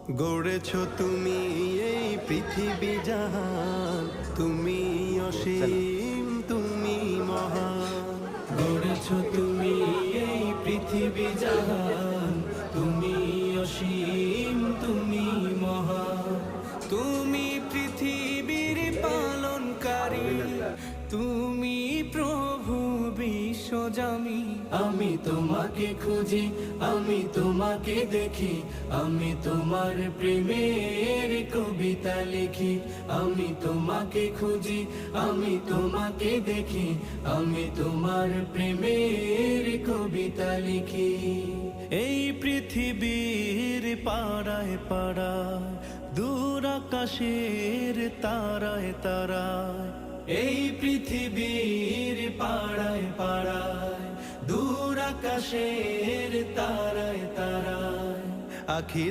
গড়েছ তুমি এই পৃথিবী জাহান, তুমি অসীম তুমি মহান। গড়েছ তুমি এই পৃথিবী জাহান, তুমি অসীম তুমি মহান। তুমি পৃথিবীর পালনকারী, তুমি প্রভু বিশ্বজামি। আমি তোমাকে খুঁজি, আমি তোমাকে দেখি, আমি তোমার প্রেমের কবিতা লিখি। আমি তোমাকে খুঁজি, আমি তোমাকে দেখি, আমি তোমার প্রেমের কবিতা লিখি। এই পৃথিবীর পাড়ায় পাড়ায়, দূর আকাশের তারায় তারায়। এই পৃথিবীর পাড়ায় পাড়ায়, দূর আকাশের তারায় তারায়। আখি